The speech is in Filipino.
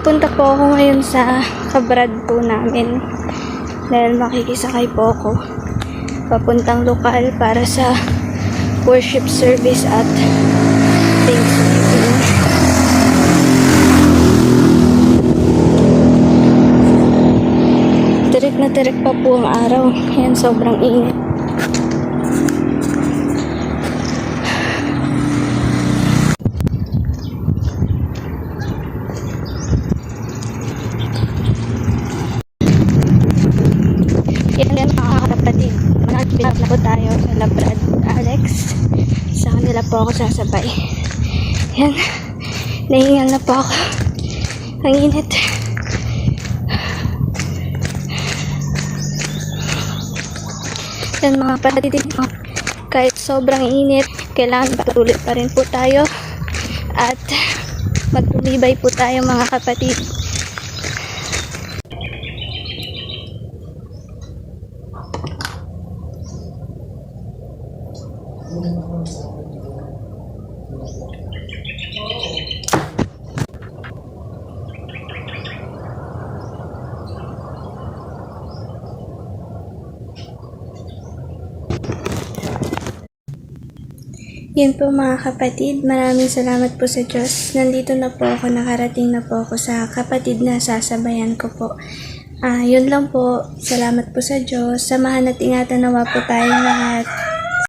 Papunta po ako ngayon sa kabrad po namin dahil makikisakay po ako papuntang lokal para sa worship service at Thanksgiving. Tirik na tirik pa po ang araw. Yan, sobrang init. Yan mga kapatid. Managpilap na po tayo sa Labrad Alex. Sa kanila po ako sasabay. Yan. Nahingal na po ako. Ang init. Yan mga kapatid. Kahit sobrang init, kailangan patuloy pa rin po tayo. At magtulibay po tayo mga kapatid. Yun po mga kapatid, maraming salamat po sa Diyos. Nandito na po ako, nakarating na po ako sa kapatid na sasabayan ko po. Yun lang po, salamat po sa Diyos. Samahan at ingatan nawa po tayong lahat.